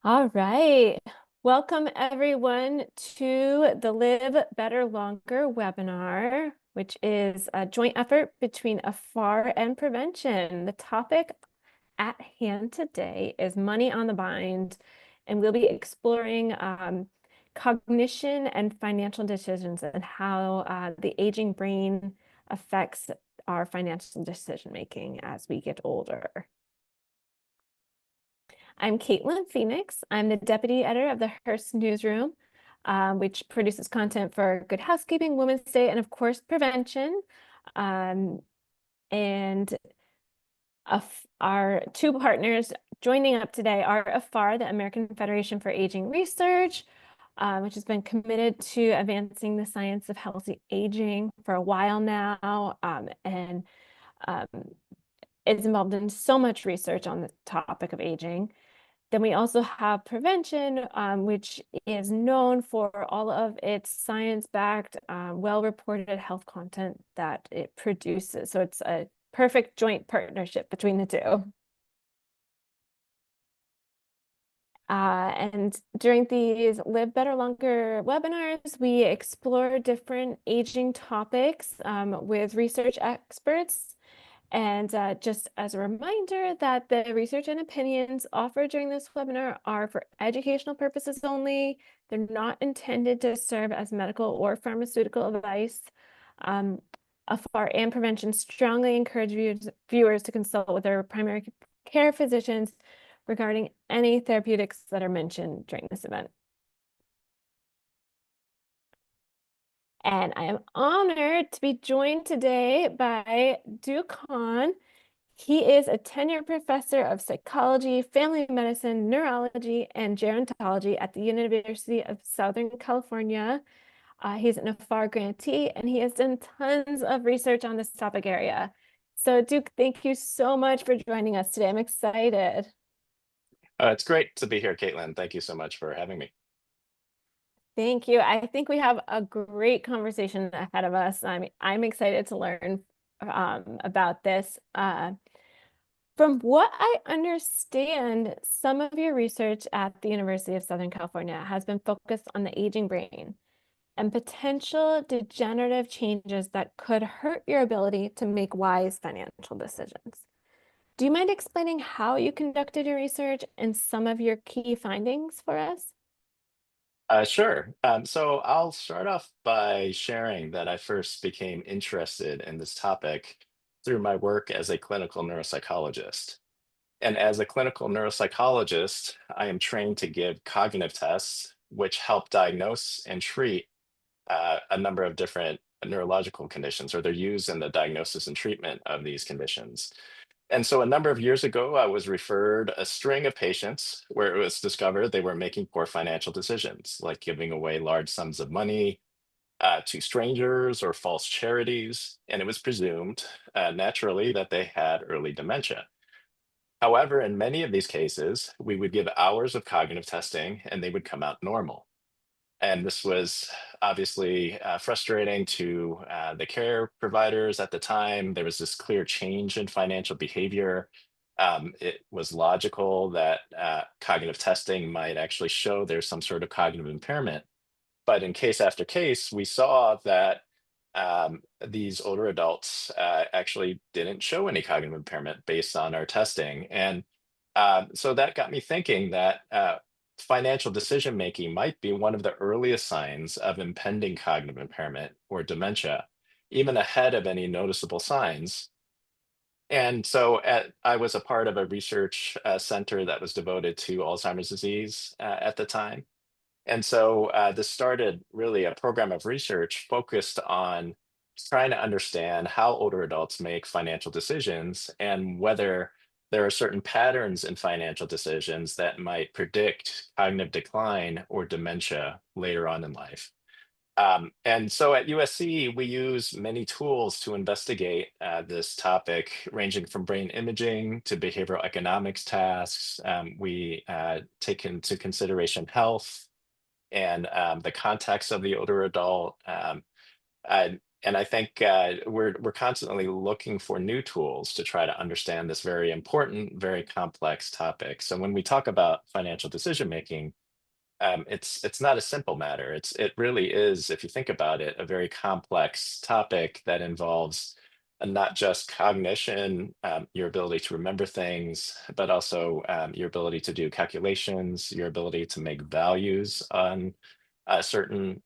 All right. Welcome everyone to the Live Better Longer webinar, which is a joint effort between AFAR and prevention. The topic at hand today is money on the mind, and we'll be exploring cognition and financial decisions and how the aging brain affects our financial decision making as we get older. I'm Kaitlyn Phoenix. I'm the deputy editor of the Hearst Newsroom, which produces content for Good Housekeeping, Women's Day, and of course, prevention. And our two partners joining up today are AFAR, the American Federation for Aging Research, which has been committed to advancing the science of healthy aging for a while now, and is involved in so much research on the topic of aging. Then we also have prevention, which is known for all of its science-backed, well-reported health content that it produces. So it's a perfect joint partnership between the two. And during these Live Better Longer webinars, we explore different aging topics with research experts. And just as a reminder that the research and opinions offered during this webinar are for educational purposes only. They're not intended to serve as medical or pharmaceutical advice. AFAR and prevention strongly encourage viewers to consult with their primary care physicians regarding any therapeutics that are mentioned during this event. And I am honored to be joined today by Duke Han. He is a tenured professor of psychology, family medicine, neurology, and gerontology at the University of Southern California. He's an AFAR grantee, and he has done tons of research on this topic area. So Duke, thank you so much for joining us today. I'm excited. It's great to be here, Caitlin. Thank you so much for having me. Thank you. I think we have a great conversation ahead of us. I'm excited to learn about this. From what I understand, some of your research at the University of Southern California has been focused on the aging brain and potential degenerative changes that could hurt your ability to make wise financial decisions. Do you mind explaining how you conducted your research and some of your key findings for us? Sure. So I'll start off by sharing that I first became interested in this topic through my work as a clinical neuropsychologist. And as a clinical neuropsychologist, I am trained to give cognitive tests, which help diagnose and treat a number of different neurological conditions, or they're used in the diagnosis and treatment of these conditions. And so a number of years ago, I was referred a string of patients where it was discovered they were making poor financial decisions, like giving away large sums of money to strangers or false charities. And it was presumed naturally that they had early dementia. However, in many of these cases, we would give hours of cognitive testing and they would come out normal. And this was obviously frustrating to the care providers at the time. There was this clear change in financial behavior. It was logical that cognitive testing might actually show there's some sort of cognitive impairment. But in case after case, we saw that these older adults actually didn't show any cognitive impairment based on our testing. And so that got me thinking that financial decision making might be one of the earliest signs of impending cognitive impairment or dementia, even ahead of any noticeable signs. And so I was a part of a research center that was devoted to Alzheimer's disease at the time. And so this started really a program of research focused on trying to understand how older adults make financial decisions and whether there are certain patterns in financial decisions that might predict cognitive decline or dementia later on in life. And so at USC, we use many tools to investigate this topic, ranging from brain imaging to behavioral economics tasks. We take into consideration health and the context of the older adult. And And I think we're constantly looking for new tools to try to understand this very important, very complex topic. So when we talk about financial decision making, it's not a simple matter. It really is, if you think about it, a very complex topic that involves not just cognition, your ability to remember things, but also your ability to do calculations, your ability to make values on certain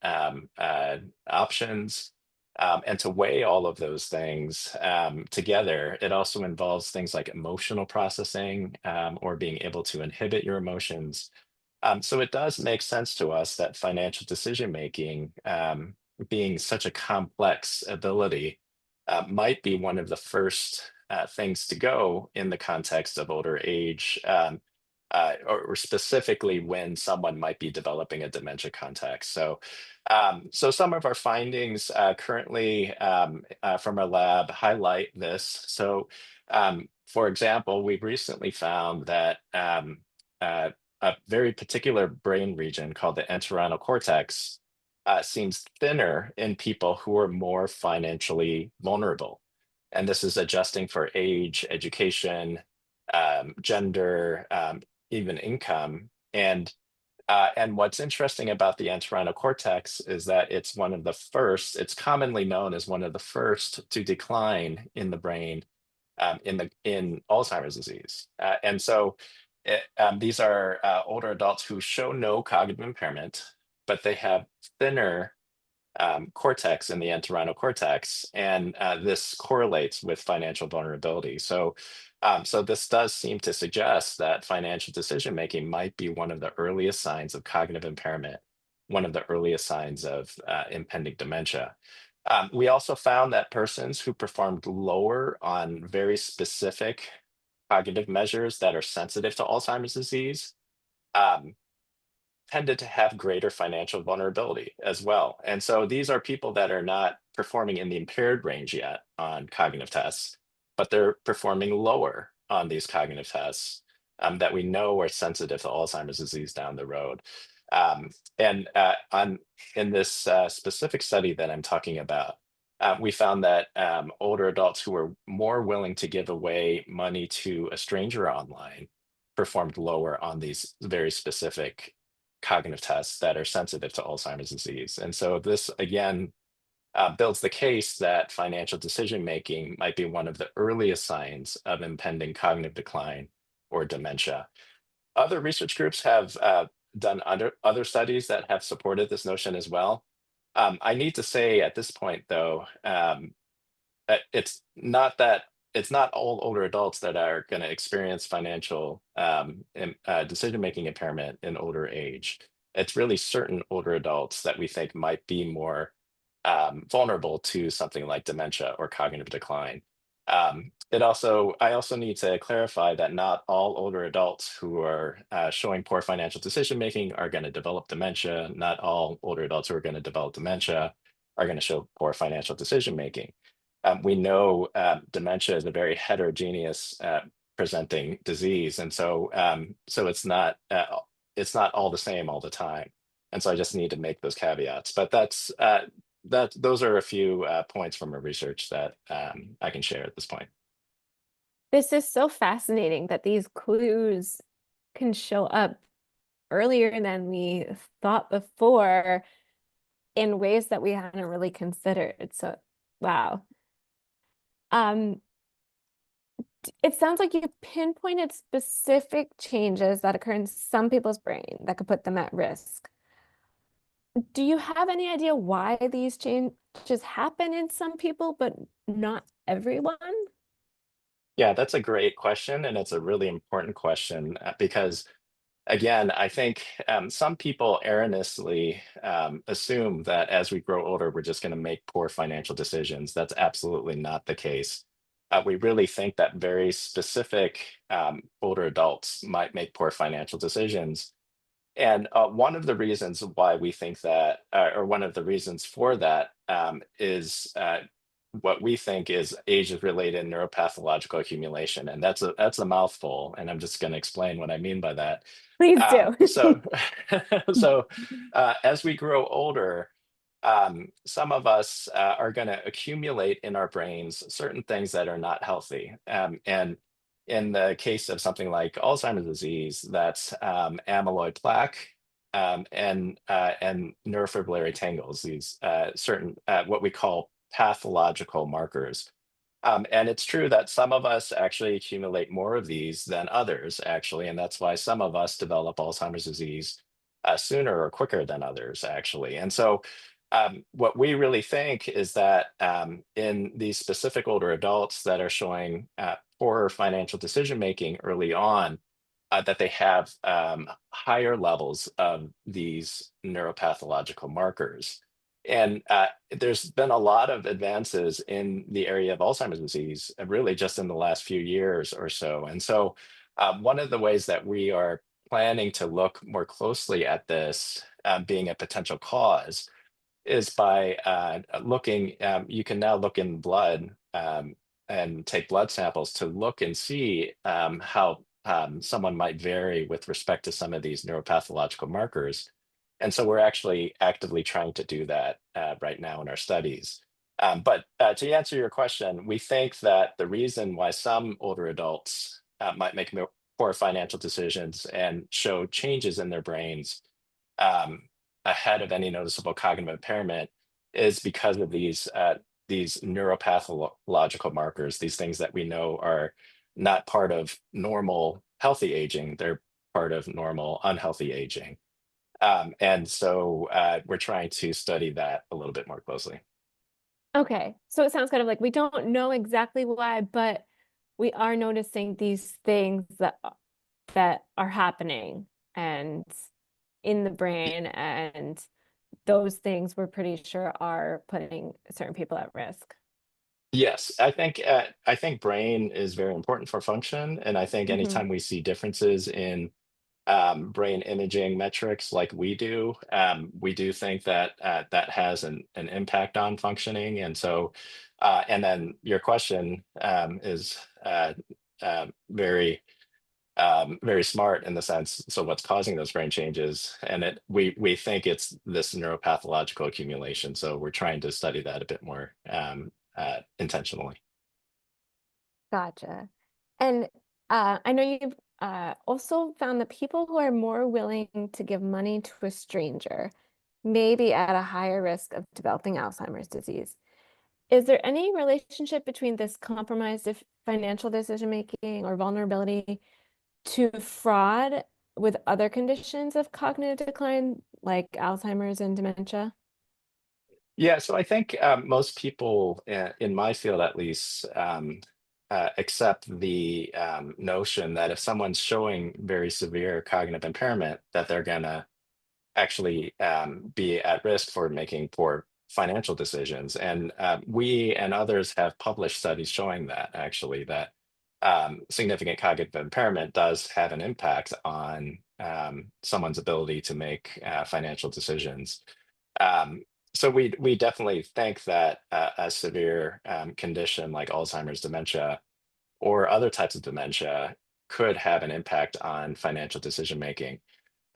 options. And to weigh all of those things together, it also involves things like emotional processing or being able to inhibit your emotions. So it does make sense to us that financial decision making, being such a complex ability, might be one of the first things to go in the context of older age, or specifically when someone might be developing a dementia context. So some of our findings currently from our lab highlight this. For example, we've recently found that uh, a very particular brain region called the entorhinal cortex seems thinner in people who are more financially vulnerable. And this is adjusting for age, education, gender, even income. And what's interesting about the entorhinal cortex is that it's one of the first, it's commonly known as one of the first to decline in the brain in Alzheimer's disease. These are older adults who show no cognitive impairment, but they have thinner cortex in the entorhinal cortex, and this correlates with financial vulnerability. So this does seem to suggest that financial decision making might be one of the earliest signs of cognitive impairment, one of the earliest signs of impending dementia. We also found that persons who performed lower on very specific cognitive measures that are sensitive to Alzheimer's disease um, tended to have greater financial vulnerability as well. And so these are people that are not performing in the impaired range yet on cognitive tests, but they're performing lower on these cognitive tests that we know are sensitive to Alzheimer's disease down the road. Um, and in this specific study that I'm talking about, we found that older adults who were more willing to give away money to a stranger online performed lower on these very specific cognitive tests that are sensitive to Alzheimer's disease. And so this again builds the case that financial decision making might be one of the earliest signs of impending cognitive decline or dementia. Other research groups have done other studies that have supported this notion as well. I need to say at this point, though, it's not that it's not all older adults that are going to experience financial decision-making impairment in older age. It's really certain older adults that we think might be more vulnerable to something like dementia or cognitive decline. I also need to clarify that not all older adults who are showing poor financial decision making are going to develop dementia. Not all older adults who are going to develop dementia are going to show poor financial decision making. We know dementia is a very heterogeneous presenting disease, and so it's not all the same all the time. And so I just need to make those caveats. But those are a few points from our research that I can share at this point. This is so fascinating that these clues can show up earlier than we thought before in ways that we hadn't really considered. So, wow. Um, it sounds like you pinpointed specific changes that occur in some people's brain that could put them at risk. Do you have any idea why these changes happen in some people, but not everyone? Yeah, that's a great question, and it's a really important question because again, I think some people erroneously assume that as we grow older, we're just going to make poor financial decisions. That's absolutely not the case. We really think that very specific older adults might make poor financial decisions. And one of the reasons why we think that, or one of the reasons for that, is what we think is age-related neuropathological accumulation, and that's a mouthful. And I'm just going to explain what I mean by that. Please Um, do. so, so as we grow older, some of us are going to accumulate in our brains certain things that are not healthy. And in the case of something like Alzheimer's disease, that's amyloid plaque and neurofibrillary tangles, these certain what we call pathological markers. And it's true that some of us actually accumulate more of these than others, actually, and that's why some of us develop Alzheimer's disease sooner or quicker than others, actually. And so, what we really think is that in these specific older adults that are showing poor financial decision making early on, that they have higher levels of these neuropathological markers. And there's been a lot of advances in the area of Alzheimer's disease, really just in the last few years or so. And so, one of the ways that we are planning to look more closely at this being a potential cause is by looking, you can now look in blood and take blood samples to look and see how someone might vary with respect to some of these neuropathological markers. And so we're actually actively trying to do that right now in our studies. But to answer your question, we think that the reason why some older adults might make poor financial decisions and show changes in their brains um, ahead of any noticeable cognitive impairment is because of these neuropathological markers, these things that we know are not part of normal healthy aging, they're part of normal unhealthy aging. And so we're trying to study that a little bit more closely. Okay, so it sounds kind of like we don't know exactly why, but we are noticing these things that are happening and in the brain, and those things we're pretty sure are putting certain people at risk. Yes, I think brain is very important for function, and I think Hmm. anytime we see differences in brain imaging metrics like we do think that that has an impact on functioning. And so, and then your question is very very smart in the sense. So, what's causing those brain changes? And we think it's this neuropathological accumulation. So, we're trying to study that a bit more intentionally. Gotcha. And I know you've also found that people who are more willing to give money to a stranger may be at a higher risk of developing Alzheimer's disease. Is there any relationship between this compromised financial decision making or vulnerability to fraud with other conditions of cognitive decline, like Alzheimer's and dementia? Yeah, so I think most people in my field, at least, accept the notion that if someone's showing very severe cognitive impairment, that they're going to actually be at risk for making poor financial decisions. And we and others have published studies showing that actually that significant cognitive impairment does have an impact on someone's ability to make financial decisions. Um, so we definitely think that a severe condition like Alzheimer's dementia or other types of dementia could have an impact on financial decision making.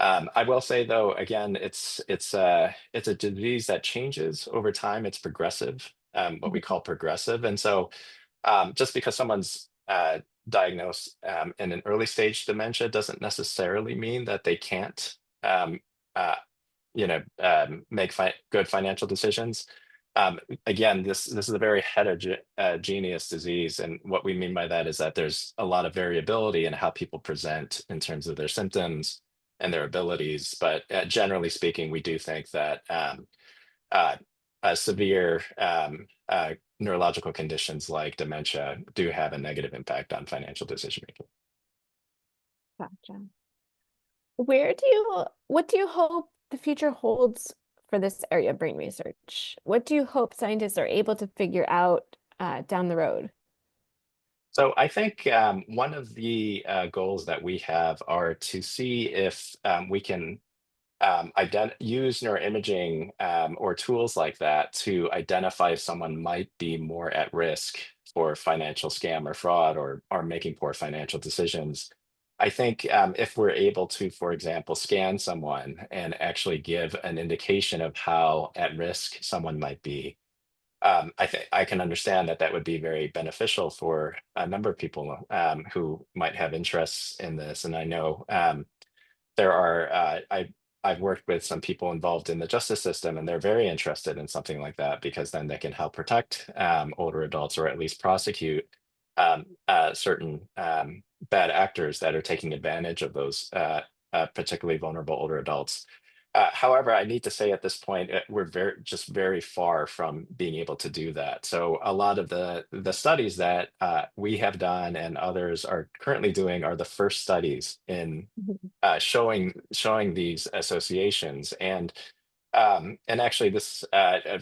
I will say though, again, it's a disease that changes over time. It's progressive, what we Mhm. call progressive, and so just because someone's diagnosed in an early stage dementia doesn't necessarily mean that they can't, um, uh, make good financial decisions. Again, this is a very heterogeneous disease, and what we mean by that is that there's a lot of variability in how people present in terms of their symptoms and their abilities. But generally speaking, we do think that uh, severe neurological conditions like dementia do have a negative impact on financial decision making. Gotcha. What do you hope the future holds for this area of brain research? What do you hope scientists are able to figure out down the road? So I think one of the goals that we have are to see if we can use neuroimaging or tools like that to identify if someone might be more at risk for financial scam or fraud or making poor financial decisions I think if we're able to, for example, scan someone and actually give an indication of how at risk someone might be, I think I can understand that that would be very beneficial for a number of people who might have interests in this. And I know there are I've worked with some people involved in the justice system, and they're very interested in something like that because then they can help protect older adults or at least prosecute certain bad actors that are taking advantage of those particularly vulnerable older adults. However, I need to say at this point, we're very far from being able to do that. So a lot of the studies that we have done and others are currently doing are the first studies in Mhm. showing these associations. And actually, this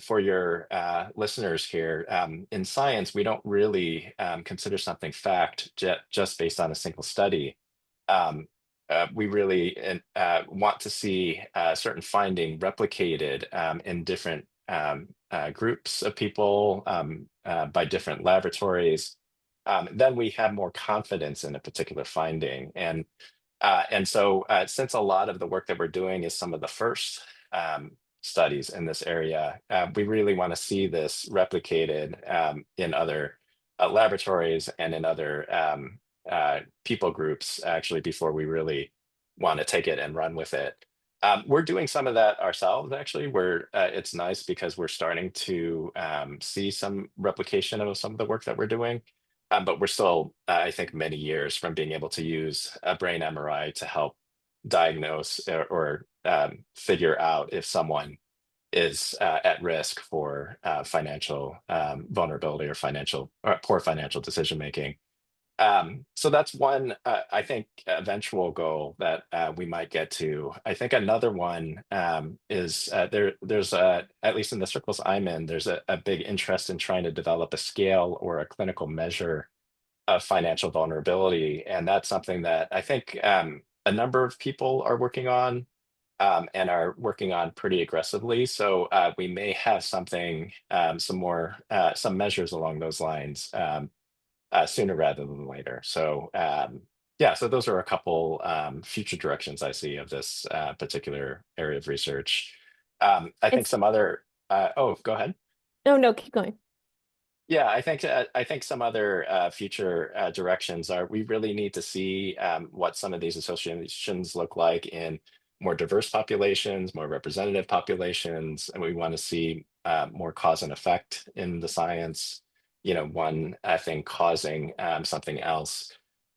for your listeners here, in science, we don't really consider something fact just based on a single study. Um, we really want to see certain finding replicated in different groups of people by different laboratories. Then we have more confidence in a particular finding. And so, since a lot of the work that we're doing is some of the first studies in this area, we really want to see this replicated in other laboratories and in other people groups, actually, before we really want to take it and run with it. We're doing some of that ourselves, actually, where it's nice because we're starting to see some replication of some of the work that we're doing. But we're still, I think, many years from being able to use a brain MRI to help diagnose or figure out if someone is at risk for financial vulnerability or financial or poor financial decision making. So that's one, I think, eventual goal that we might get to. I think another one is there's at least in the circles I'm in, there's a big interest in trying to develop a scale or a clinical measure of financial vulnerability. And that's something that I think a number of people are working on and are working on pretty aggressively. So we may have something, some measures along those lines sooner rather than later. So yeah, so those are a couple future directions I see of this particular area of research. I think It's some other, oh, go ahead. no, no, keep going. Yeah, I think some other future directions are we really need to see what some of these associations look like in more diverse populations, more representative populations, and we want to see more cause and effect in the science. You know, one thing causing something else.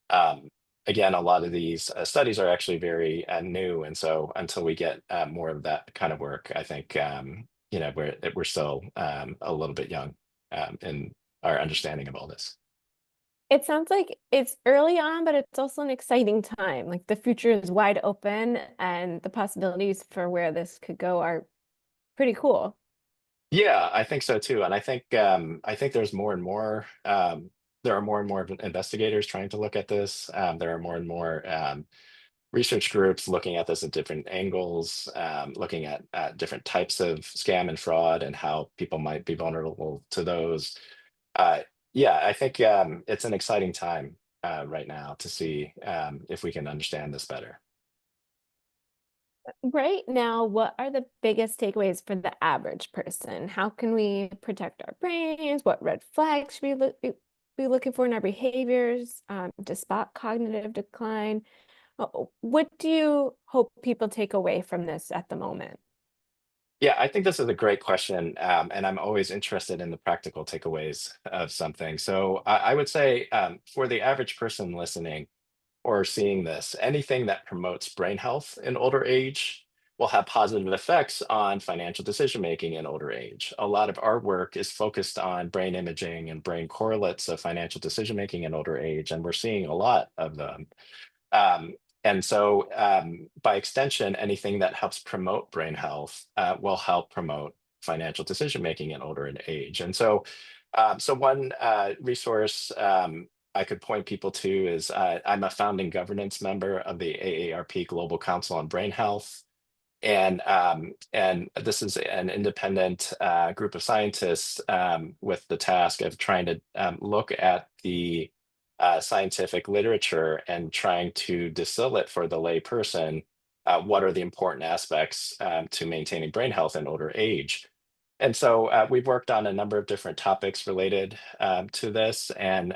Um, Again, a lot of these studies are actually very new, and so until we get more of that kind of work, I think you know we're still a little bit young in our understanding of all this. It sounds like it's early on, but it's also an exciting time. Like the future is wide open, and the possibilities for where this could go are pretty cool. Yeah, I think so too, and I think there's more and more. There are more and more investigators trying to look at this. There are more and more research groups looking at this at different angles, looking at different types of scam and fraud and how people might be vulnerable to those. Uh, yeah, I think it's an exciting time right now to see if we can understand this better. Right now, what are the biggest takeaways for the average person? How can we protect our brains? What red flags should we be looking for in our behaviors to spot cognitive decline? What do you hope people take away from this at the moment? Yeah, I think this is a great question, and I'm always interested in the practical takeaways of something. So I would say for the average person listening, or seeing this, anything that promotes brain health in older age will have positive effects on financial decision making in older age. A lot of our work is focused on brain imaging and brain correlates of financial decision making in older age, and we're seeing a lot of them. Um, and so, by extension, anything that helps promote brain health will help promote financial decision making in older age. And so, so one resource I could point people to is I'm a founding governance member of the AARP Global Council on Brain Health. And this is an independent group of scientists with the task of trying to look at the scientific literature and trying to distill it for the lay person. What are the important aspects to maintaining brain health in older age? And so we've worked on a number of different topics related to this, and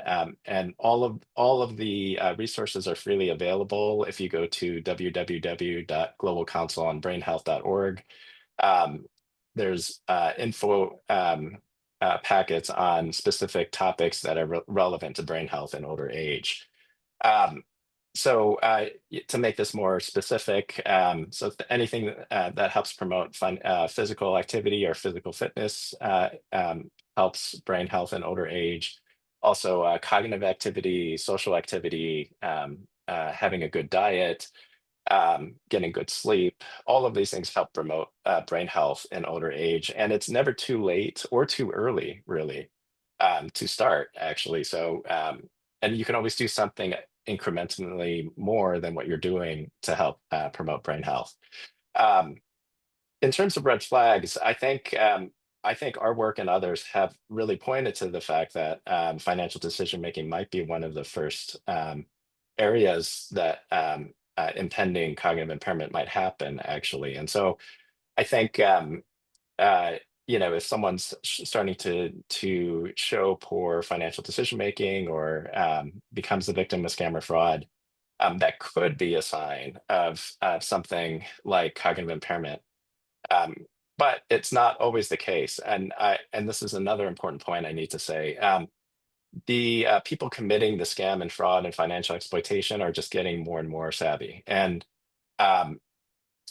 all of the resources are freely available if you go to www.globalcouncilonbrainhealth.org. Um, there's info packets on specific topics that are relevant to brain health in older age. Um, to make this more specific, anything that helps promote physical activity or physical fitness helps brain health in older age. Also, cognitive activity, social activity, having a good diet, getting good sleep, all of these things help promote brain health in older age. And it's never too late or too early, really, to start, actually. And you can always do something incrementally more than what you're doing to help promote brain health. Um, in terms of red flags, I think our work and others have really pointed to the fact that financial decision making might be one of the first areas that impending cognitive impairment might happen, actually. And so I think uh, if someone's starting to show poor financial decision making or becomes the victim of scam or fraud, that could be a sign of something like cognitive impairment. Um, but it's not always the case. And this is another important point I need to say. The people committing the scam and fraud and financial exploitation are just getting more and more savvy. Um,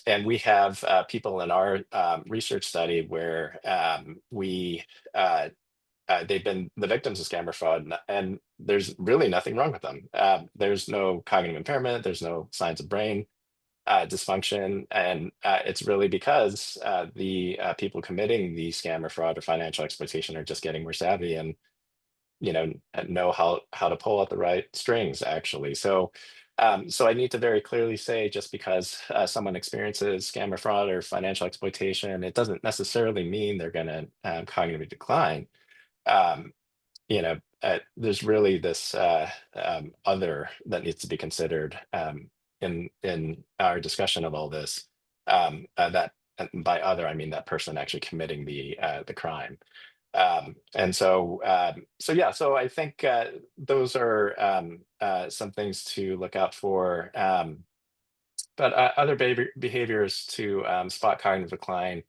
and we have people in our research study where they've been the victims of scam or fraud, and there's really nothing wrong with them. There's no cognitive impairment, there's no signs of brain dysfunction, and it's really because the people committing the scam or fraud or financial exploitation are just getting more savvy and know how to pull out the right strings, actually. So I need to very clearly say, just because someone experiences scam or fraud or financial exploitation, it doesn't necessarily mean they're going to cognitively decline. Um, there's really this other that needs to be considered in our discussion of all this. That and by other, I mean that person actually committing the crime. So I think those are some things to look out for. But other behaviors to spot cognitive decline.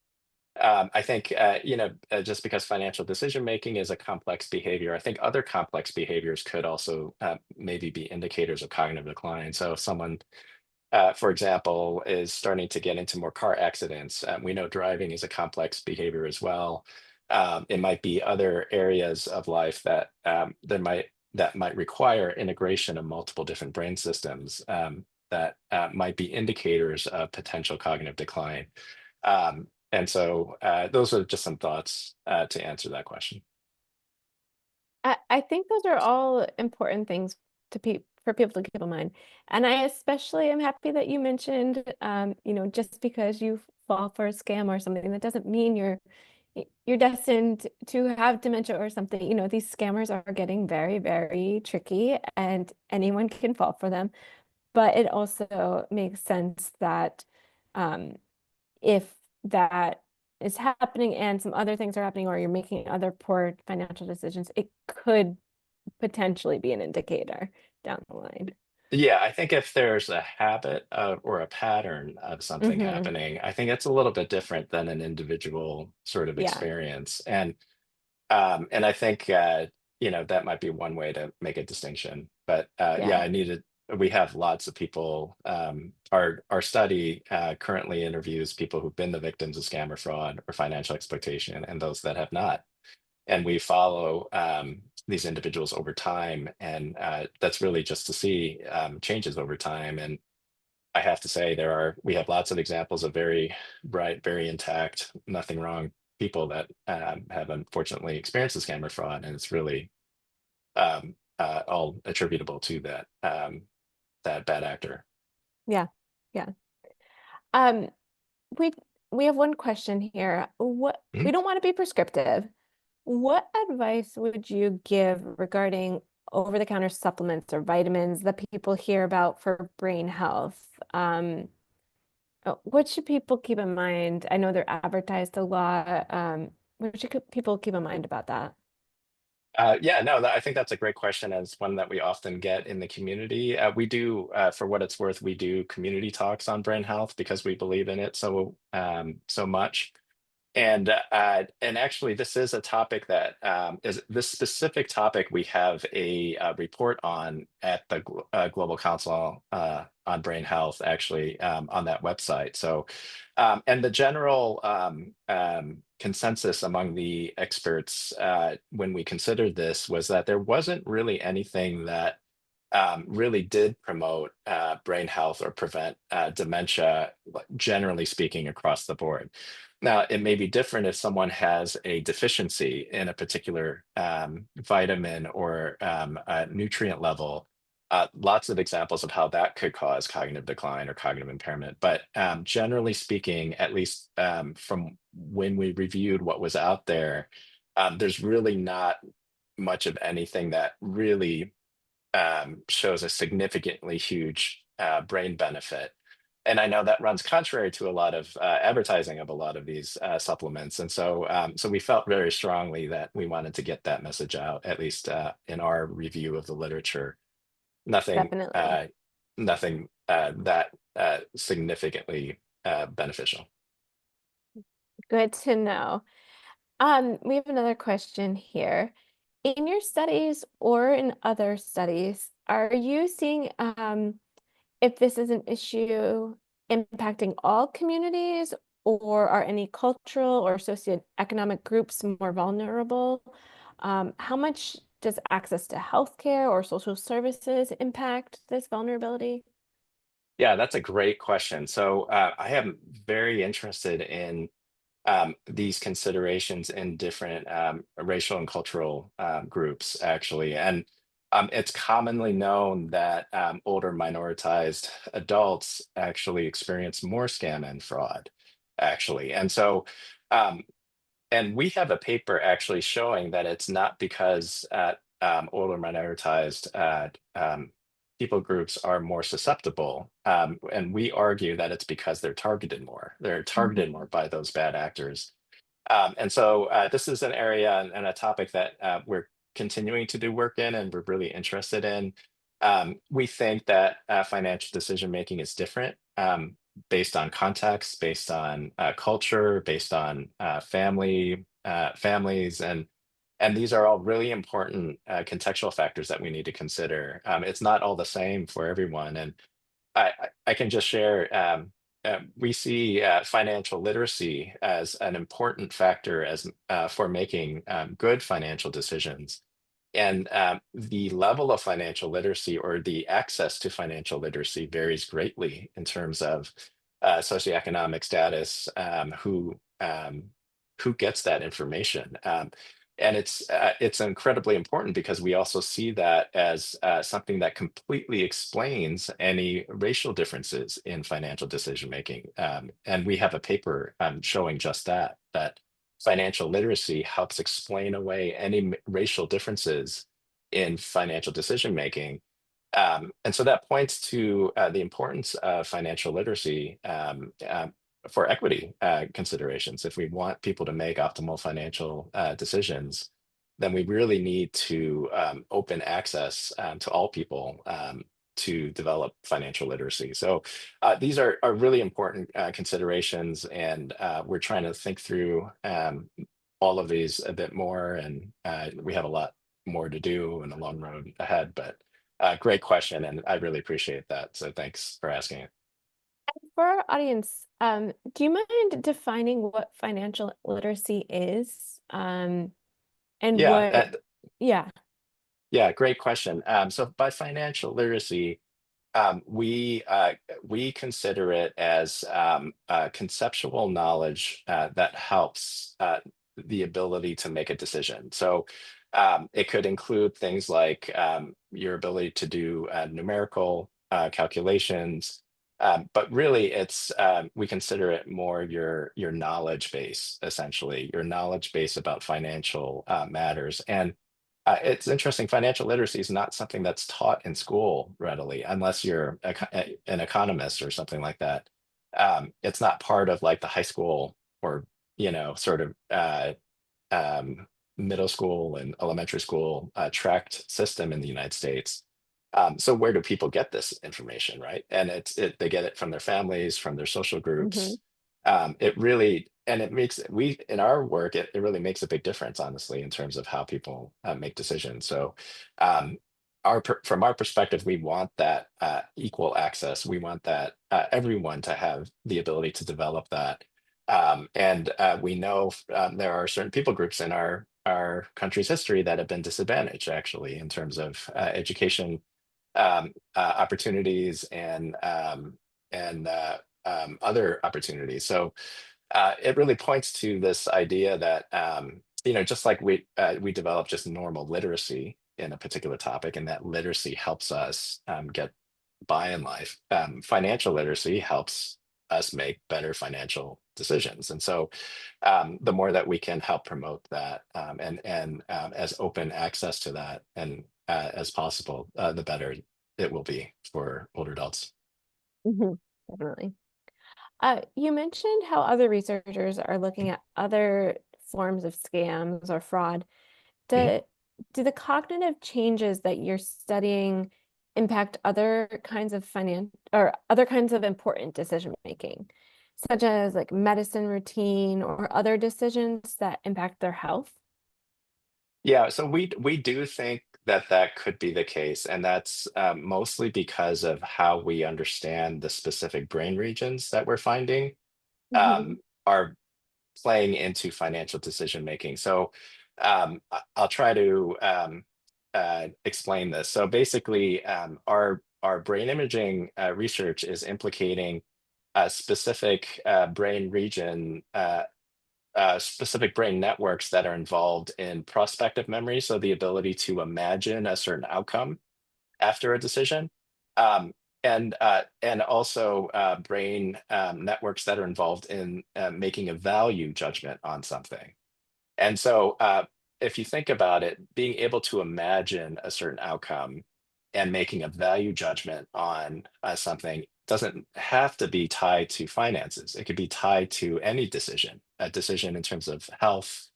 I think just because financial decision making is a complex behavior, I think other complex behaviors could also maybe be indicators of cognitive decline. So if someone, for example, is starting to get into more car accidents, we know driving is a complex behavior as well. It might be other areas of life that might require integration of multiple different brain systems that might be indicators of potential cognitive decline. And so those are just some thoughts to answer that question. I think those are all important things for people to keep in mind. And I especially am happy that you mentioned, just because you fall for a scam or something, that doesn't mean you're destined to have dementia or something. These scammers are getting very, very tricky and anyone can fall for them. But it also makes sense that if that is happening and some other things are happening or you're making other poor financial decisions, it could potentially be an indicator down the line. Yeah, I think if there's a habit or a pattern of something Hmm. happening, I think it's a little bit different than an individual sort of Yeah, experience. And I think that might be one way to make a distinction. But yeah, yeah, we have lots of people. Our study currently interviews people who've been the victims of scam or fraud or financial exploitation, and those that have not. And we follow these individuals over time, and that's really just to see changes over time. And I have to say, we have lots of examples of very bright, very intact, nothing wrong people that have unfortunately experienced the scam or fraud, and it's really all attributable to that bad actor. yeah, yeah. Um, we we have one question here. What we Mhm. don't want to be prescriptive. What advice would you give regarding over-the-counter supplements or vitamins that people hear about for brain health. What should people keep in mind? I know they're advertised a lot. What should people keep in mind about that? Yeah, no, I think that's a great question, and it's one that we often get in the community. We do, for what it's worth, we do community talks on brain health because we believe in it so much. And actually, this is a topic that is this specific topic. We have a, report on at the Global Council on Brain Health, actually, on that website. So, and the general consensus among the experts when we considered this was that there wasn't really anything that really did promote brain health or prevent dementia, like, generally speaking, across the board. Now, it may be different if someone has a deficiency in a particular vitamin or a nutrient level. Lots of examples of how that could cause cognitive decline or cognitive impairment. But generally speaking, at least from when we reviewed what was out there, there's really not much of anything that really shows a significantly huge brain benefit. And I know that runs contrary to a lot of advertising of a lot of these supplements. And so we felt very strongly that we wanted to get that message out, at least in our review of the literature. Nothing, Definitely. that significantly beneficial. Good to know. We have another question here. In your studies or in other studies, are you seeing if this is an issue impacting all communities, or are any cultural or socioeconomic groups more vulnerable? How much does access to healthcare or social services impact this vulnerability? Yeah, that's a great question. So I am very interested in these considerations in different racial and cultural groups, actually. And it's commonly known that older minoritized adults actually experience more scam and fraud, actually. Um, and we have a paper actually showing that it's not because older minoritized people groups are more susceptible. And we argue that it's because they're targeted more. They're targeted Mhm. more by those bad actors. This is an area and a topic that we're continuing to do work in and we're really interested in. We think that financial decision making is different based on context, based on culture, based on families, and these are all really important contextual factors that we need to consider. It's not all the same for everyone, and I can just share. We see financial literacy as an important factor as for making good financial decisions. And the level of financial literacy or the access to financial literacy varies greatly in terms of socioeconomic status, who gets that information. And it's incredibly important because we also see that as something that completely explains any racial differences in financial decision making. And we have a paper showing just that financial literacy helps explain away any racial differences in financial decision making. And so that points to the importance of financial literacy for equity considerations. If we want people to make optimal financial decisions, then we really need to open access to all people to develop financial literacy. So these are really important considerations, and we're trying to think through all of these a bit more, and we have a lot more to do and a long road ahead, but great question, and I really appreciate that. So thanks for asking it. For our audience, do you mind defining what financial literacy is? And Yeah, what, yeah. yeah, great question. So by financial literacy, we consider it as conceptual knowledge that helps the ability to make a decision. So it could include things like your ability to do numerical calculations, but really we consider it more your knowledge base, essentially, your knowledge base about financial matters. And It's interesting. Financial literacy is not something that's taught in school readily, unless you're an economist or something like that. It's not part of like the high school or sort of um, middle school and elementary school tracked system in the United States. So where do people get this information, right? And they get it from their families, from their social Hmm. groups. It really and it makes we in our work it really makes a big difference, honestly, in terms of how people make decisions. So um, from our perspective, we want that equal access. We want that everyone to have the ability to develop that. And we know there are certain people groups in our country's history that have been disadvantaged, actually, in terms of education opportunities and other opportunities. So it really points to this idea that just like we develop just normal literacy in a particular topic, and that literacy helps us get by in life. Financial literacy helps us make better financial decisions, and so the more that we can help promote that and as open access to that and as possible, the better it will be for older adults. Hmm. Definitely. You mentioned how other researchers are looking at other forms of scams or fraud. Mhm. Do, do the cognitive changes that you're studying impact other kinds of or other kinds of important decision making, such as like medicine routine or other decisions that impact their health? Yeah, so we do think that that could be the case, and that's mostly because of how we understand the specific brain regions that we're finding Hmm. um, are playing into financial decision making. So I'll try to explain this. So basically, our brain imaging research is implicating a specific brain region, specific brain networks that are involved in prospective memory. So the ability to imagine a certain outcome after a decision. Um, and also brain networks that are involved in making a value judgment on something. And so, if you think about it, being able to imagine a certain outcome and making a value judgment on something doesn't have to be tied to finances. It could be tied to any decision, a decision in terms of health,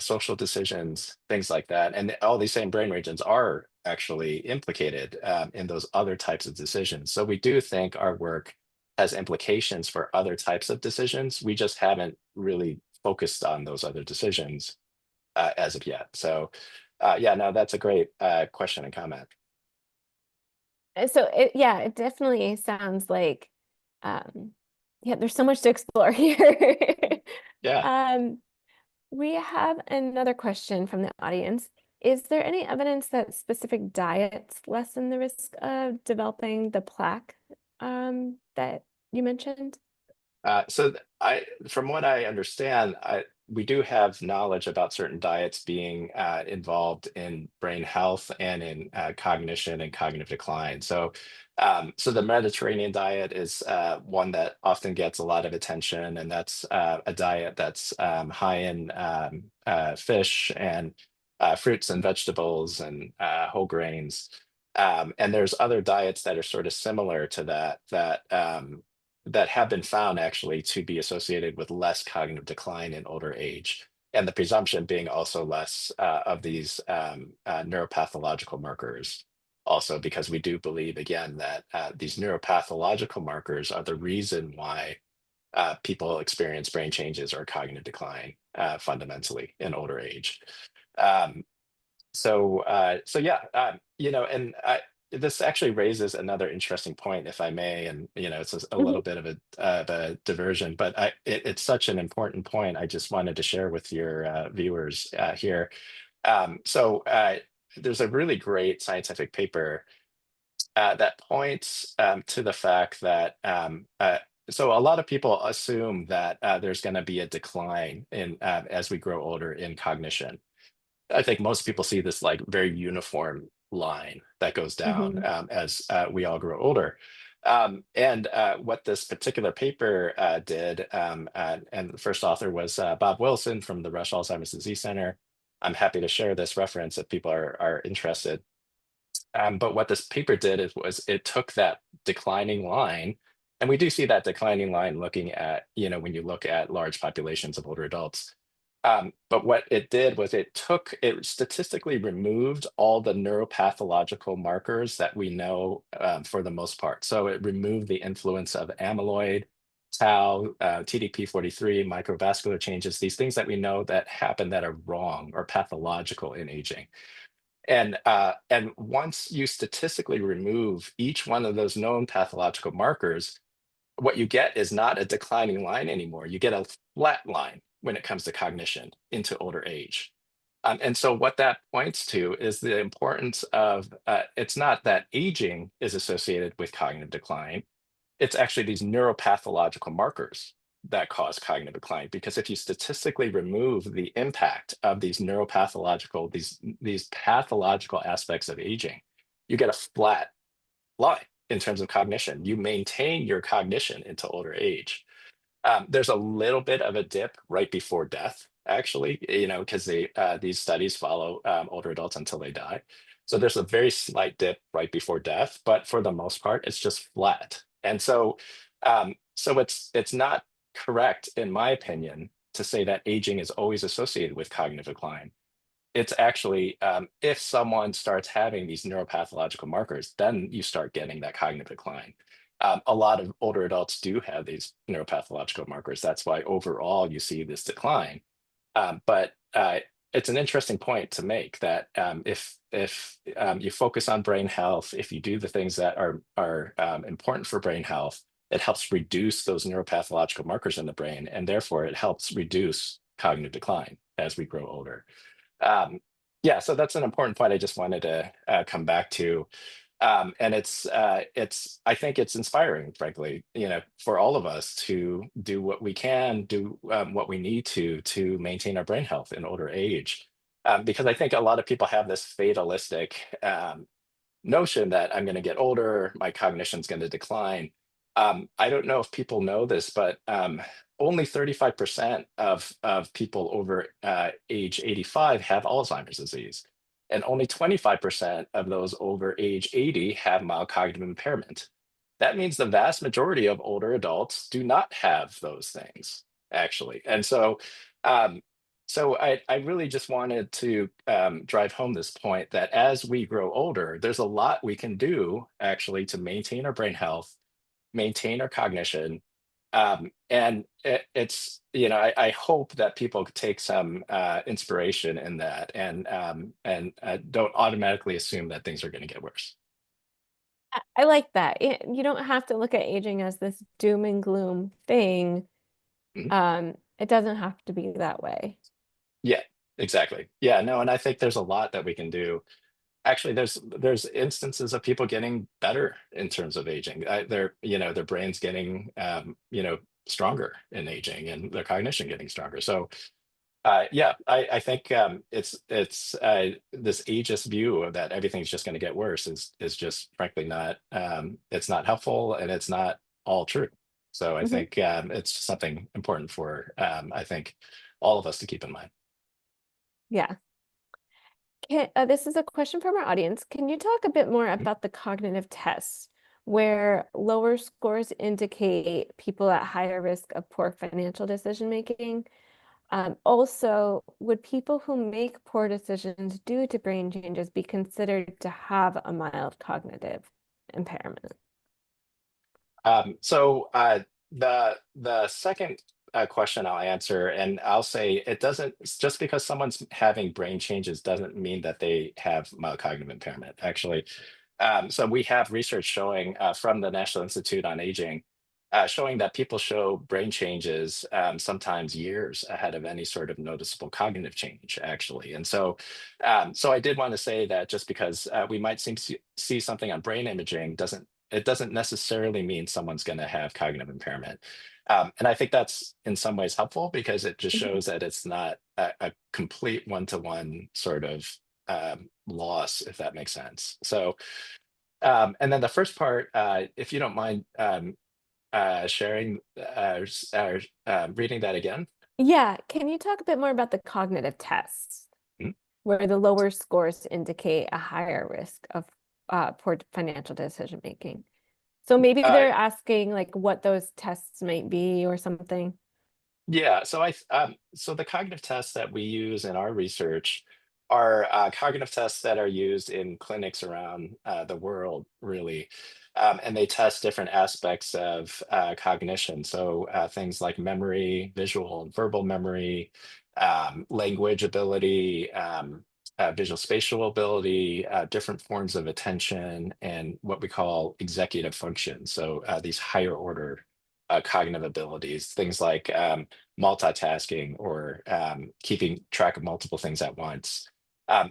social decisions, things like that. And all these same brain regions are actually implicated in those other types of decisions. So we do think our work has implications for other types of decisions. We just haven't really focused on those other decisions as of yet. So, yeah, no, that's a great question and comment. So yeah, it definitely sounds like, um, yeah, there's so much to explore here. Yeah. Um, We have another question from the audience. Is there any evidence that specific diets lessen the risk of developing the plaque that you mentioned? From what I understand, we do have knowledge about certain diets being involved in brain health and in cognition and cognitive decline. So the Mediterranean diet is one that often gets a lot of attention, and that's a diet that's high in fish and fruits and vegetables and whole grains. And there's other diets that are sort of similar to that have been found actually to be associated with less cognitive decline in older age, and the presumption being also less of these neuropathological markers. Also, because we do believe, again, that these neuropathological markers are the reason why people experience brain changes or cognitive decline fundamentally in older age. Um, so yeah, this actually raises another interesting point, if I may, and it's a little Mhm. bit of a diversion, but it's such an important point. I just wanted to share with your viewers here. So there's a really great scientific paper that points to the fact that so a lot of people assume that there's going to be a decline in as we grow older in cognition. I think most people see this like very uniform line that goes down Mhm. as we all grow older. And what this particular paper did, and the first author was Bob Wilson from the Rush Alzheimer's Disease Center. I'm happy to share this reference if people are interested. But what this paper did was it took that declining line, and we do see that declining line looking at, when you look at large populations of older adults. But what it did was it statistically removed all the neuropathological markers that we know for the most part. So it removed the influence of amyloid, tau, TDP-43, microvascular changes, these things that we know that happen that are wrong or pathological in aging. And once you statistically remove each one of those known pathological markers, what you get is not a declining line anymore. You get a flat line when it comes to cognition into older age. And so what that points to is the importance of, it's not that aging is associated with cognitive decline, it's actually these neuropathological markers that cause cognitive decline. Because if you statistically remove the impact of these neuropathological, these pathological aspects of aging, you get a flat line in terms of cognition. You maintain your cognition into older age. There's a little bit of a dip right before death, actually, because these studies follow older adults until they die. So there's a very slight dip right before death, but for the most part, it's just flat. And so it's not correct, in my opinion, to say that aging is always associated with cognitive decline. It's actually, if someone starts having these neuropathological markers, then you start getting that cognitive decline. A lot of older adults do have these neuropathological markers. That's why overall you see this decline. But it's an interesting point to make that if you focus on brain health, if you do the things that are important for brain health, it helps reduce those neuropathological markers in the brain, and therefore it helps reduce cognitive decline as we grow older. Yeah, so that's an important point I just wanted to come back to. And I think it's inspiring, frankly, for all of us to do what we can, do what we need to maintain our brain health in older age. Because I think a lot of people have this fatalistic notion that I'm going to get older, my cognition's going to decline. I don't know if people know this, but only 35% of people over age 85 have Alzheimer's disease. And only 25% of those over age 80 have mild cognitive impairment. That means the vast majority of older adults do not have those things, actually. And so I really just wanted to drive home this point that as we grow older, there's a lot we can do actually to maintain our brain health, maintain our cognition. And I hope that people take some inspiration in that and don't automatically assume that things are going to get worse. I like that. You don't have to look at aging as this doom and gloom thing. Mhm. It doesn't have to be that way. Yeah, exactly. Yeah, no, and I think there's a lot that we can do. Actually, there's instances of people getting better in terms of aging. Their brains getting stronger in aging, and their cognition getting stronger. So yeah, I think it's this ageist view that everything's just going to get worse is just frankly not it's not helpful, and it's not all true. So I Mhm. think it's just something important for I think all of us to keep in mind. Yeah. This is a question from our audience. Can you talk a bit more about the cognitive tests, where lower scores indicate people at higher risk of poor financial decision making? Also, would people who make poor decisions due to brain changes be considered to have a mild cognitive impairment? So the second question I'll answer, and I'll say it doesn't just because someone's having brain changes doesn't mean that they have mild cognitive impairment. Actually, so we have research showing from the National Institute on Aging, showing that people show brain changes sometimes years ahead of any sort of noticeable cognitive change, actually. And so I did want to say that just because we might see something on brain imaging doesn't necessarily mean someone's going to have cognitive impairment. And I think that's in some ways helpful because it just Mhm. shows that it's not a complete one-to-one sort of loss, if that makes sense. So, and then the first part, if you don't mind sharing, reading that again. Yeah, can you talk a bit more about the cognitive tests? where the lower scores indicate a higher risk of poor financial decision making. So maybe Uh, they're asking like what those tests might be or something. Yeah, so the cognitive tests that we use in our research are cognitive tests that are used in clinics around the world, really, and they test different aspects of cognition. So things like memory, visual and verbal memory, language ability, visual spatial ability, different forms of attention, and what we call executive function. So these higher order cognitive abilities, things like multitasking or keeping track of multiple things at once.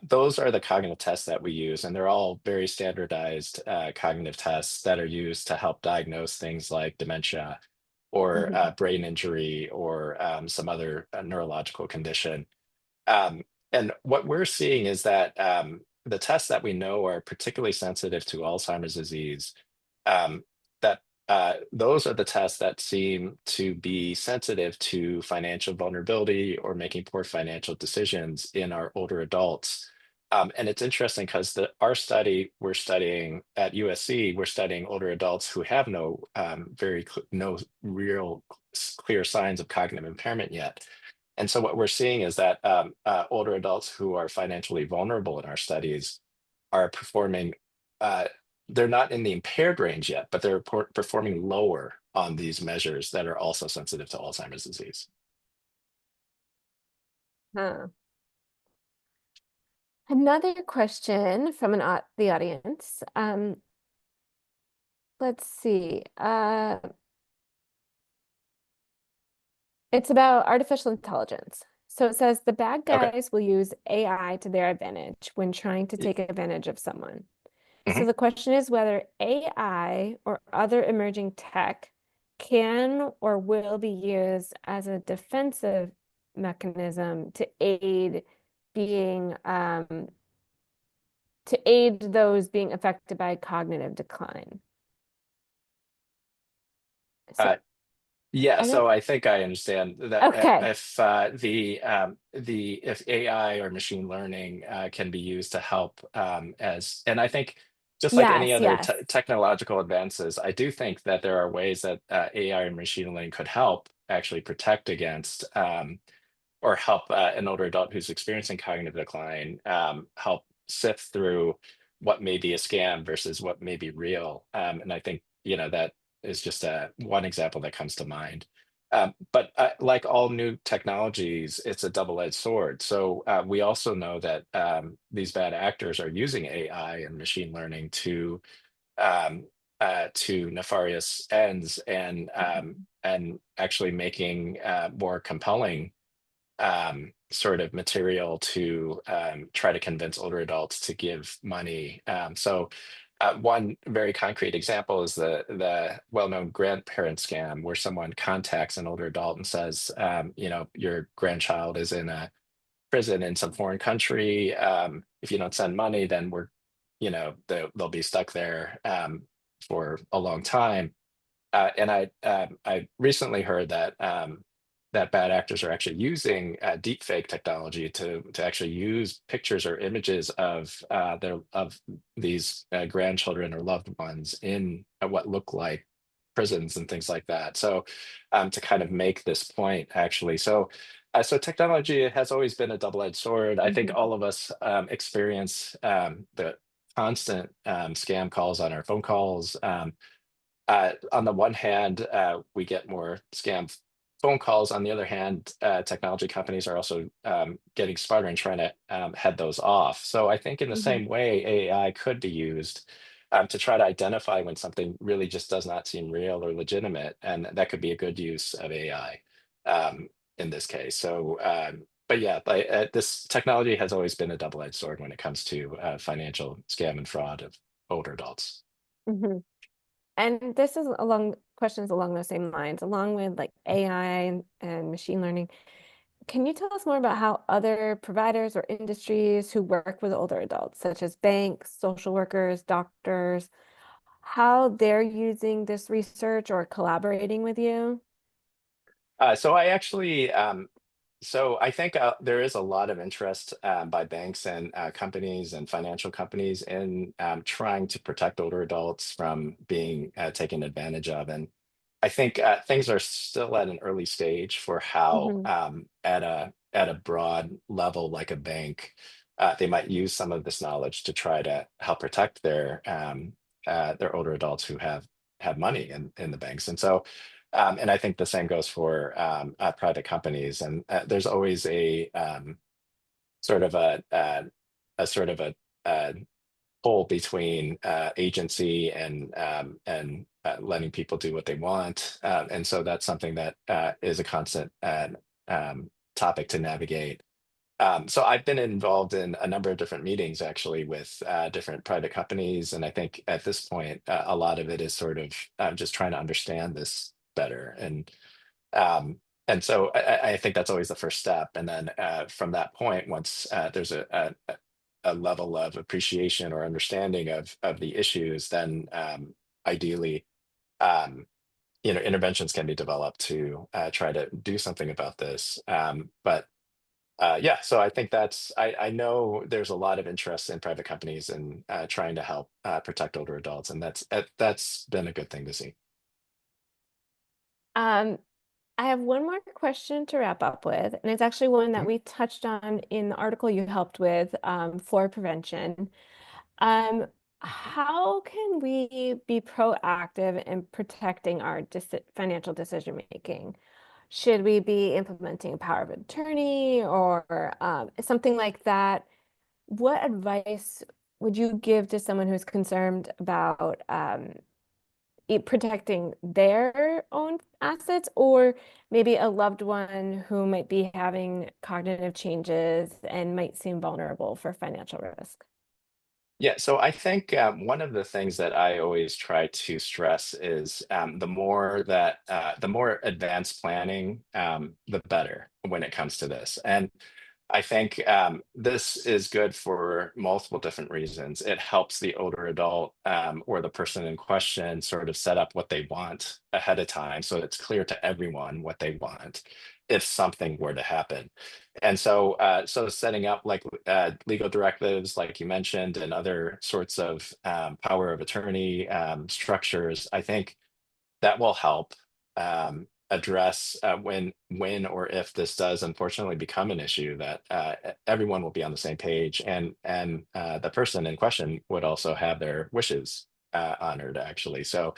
Those are the cognitive tests that we use, and they're all very standardized cognitive tests that are used to help diagnose things like dementia or Mhm. brain injury or some other neurological condition. Um, and what we're seeing is that the tests that we know are particularly sensitive to Alzheimer's disease, um, that those are the tests that seem to be sensitive to financial vulnerability or making poor financial decisions in our older adults. And it's interesting because our study we're studying at USC, we're studying older adults who have no real clear signs of cognitive impairment yet. And so what we're seeing is that older adults who are financially vulnerable in our studies are performing, uh, they're not in the impaired range yet, but they're performing lower on these measures that are also sensitive to Alzheimer's disease. Huh. Another question from the audience. Let's see. It's about artificial intelligence. So it says the bad Okay. guys will use AI to their advantage when trying to Y- take advantage of someone. So mhm. the question is whether AI or other emerging tech can or will be used as a defensive mechanism being to aid those being affected by cognitive decline. So Uh, Yeah, I so don't, I think I understand that okay. if if AI or machine learning can be used to help and I think just like any Yes, other yes. technological advances, I do think that there are ways that AI and machine learning could help actually protect against or help an older adult who's experiencing cognitive decline help sift through what may be a scam versus what may be real. And I think, that is just one example that comes to mind. But like all new technologies, it's a double-edged sword. So we also know that these bad actors are using AI and machine learning um, to nefarious ends and actually making more compelling sort of material to try to convince older adults to give money. One very concrete example is the well-known grandparent scam, where someone contacts an older adult and says, your grandchild is in a prison in some foreign country. If you don't send money, then they'll be stuck there for a long time. And I recently heard that that bad actors are actually using deep fake technology to actually use pictures or images of these grandchildren or loved ones in what look like prisons and things like that. So to kind of make this point, actually, so technology has always been a double-edged sword. I think Mhm. all of us experience the constant scam calls on our phone calls. On the one hand, we get more scam phone calls. On the other hand, technology companies are also getting smarter and trying to head those off. So I think in the Mhm. same way, AI could be used to try to identify when something really just does not seem real or legitimate, and that could be a good use of AI in this case. But yeah, this technology has always been a double-edged sword when it comes to financial scam and fraud of older adults. Mhm. And this is along questions along those same lines, along with like AI and machine learning. Can you tell us more about how other providers or industries who work with older adults, such as banks, social workers, doctors, how they're using this research or collaborating with you? So I actually So I think there is a lot of interest by banks and companies and financial companies in trying to protect older adults from being taken advantage of. And I think things are still at an early stage for how, Hmm. at a broad level, like a bank, they might use some of this knowledge to try to help protect their older adults who have money in the banks. And so and I think the same goes for private companies. And there's always sort of a sort of a pull between agency and letting people do what they want. And so that's something that is a constant topic to navigate. So I've been involved in a number of different meetings actually with different private companies, and I think at this point a lot of it is sort of just trying to understand this better, and so I think that's always the first step, and then from that point, once there's a level of appreciation or understanding of the issues, then ideally, um, interventions can be developed to try to do something about this. But yeah, so I think I know there's a lot of interest in private companies and trying to help protect older adults, and that's been a good thing to see. Um, I have one more question to wrap up with, and it's actually one that Mhm. we touched on in the article you helped with for prevention. Um, how can we be proactive in protecting our financial decision making? Should we be implementing power of attorney or something like that? What advice would you give to someone who's concerned about protecting their own assets or maybe a loved one who might be having cognitive changes and might seem vulnerable for financial risk? Yeah, so I think one of the things that I always try to stress is the more advanced planning, the better when it comes to this. And I think this is good for multiple different reasons. It helps the older adult or the person in question sort of set up what they want ahead of time so it's clear to everyone what they want if something were to happen. And so, so setting up like legal directives, like you mentioned, and other sorts of power of attorney structures, I think that will help address when or if this does unfortunately become an issue that everyone will be on the same page, and the person in question would also have their wishes honored actually. So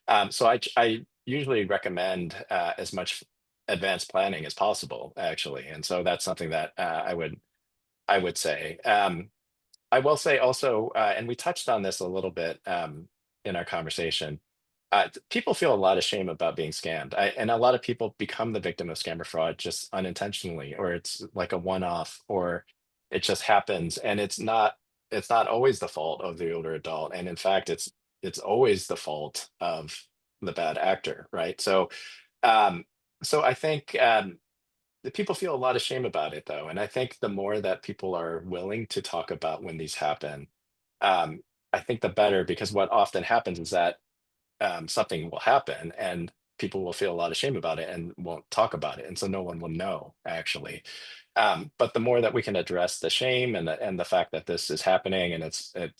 I usually recommend as much advanced planning as possible actually, and so that's something that I would say. I will say also, and we touched on this a little bit in our conversation. People feel a lot of shame about being scammed, and a lot of people become the victim of scammer fraud just unintentionally, or it's like a one-off, or it just happens, and it's not always the fault of the older adult, and in fact, it's always the fault of the bad actor, right? Um, so I think the people feel a lot of shame about it though, and I think the more that people are willing to talk about when these happen, um, I think the better, because what often happens is that something will happen and people will feel a lot of shame about it and won't talk about it, and so no one will know actually. But the more that we can address the shame and the fact that this is happening, and it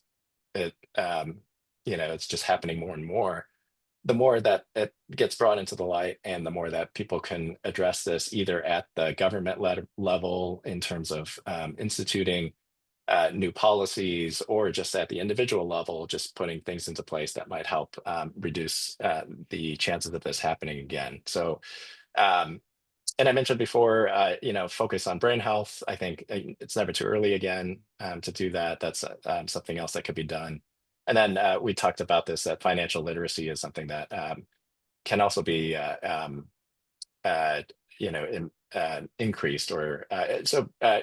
it's just happening more and more, the more that it gets brought into the light, and the more that people can address this either at the government level in terms of instituting new policies, or just at the individual level, just putting things into place that might help reduce the chances of this happening again. So, um, and I mentioned before, focus on brain health. I think it's never too early again to do that. That's something else that could be done. And then we talked about this, that financial literacy is something that can also be uh, increased, or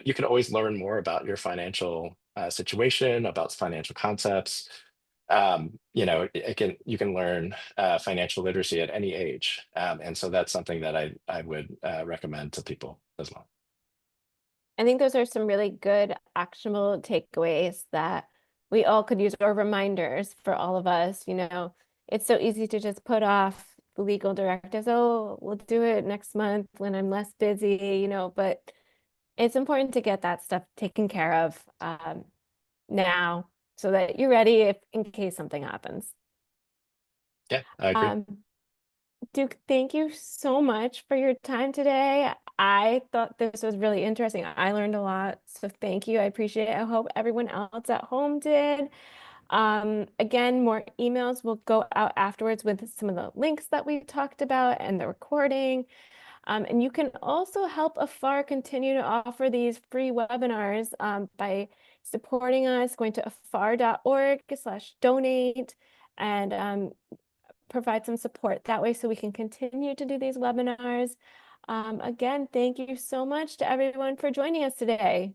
you can always learn more about your financial situation, about financial concepts. You can learn financial literacy at any age, and so that's something that I would recommend to people as well. I think those are some really good actionable takeaways that we all could use, or reminders for all of us. It's so easy to just put off the legal directives. Oh, we'll do it next month when I'm less busy, but it's important to get that stuff taken care of now so that you're ready if in case something happens. Yeah, I agree. Um, Duke, thank you so much for your time today. I thought this was really interesting. I learned a lot, so thank you. I appreciate it. I hope everyone else at home did. Again, more emails will go out afterwards with some of the links that we talked about and the recording. And you can also help AFAR continue to offer these free webinars by supporting us, going to afar.org/donate and provide some support that way so we can continue to do these webinars. Again, thank you so much to everyone for joining us today.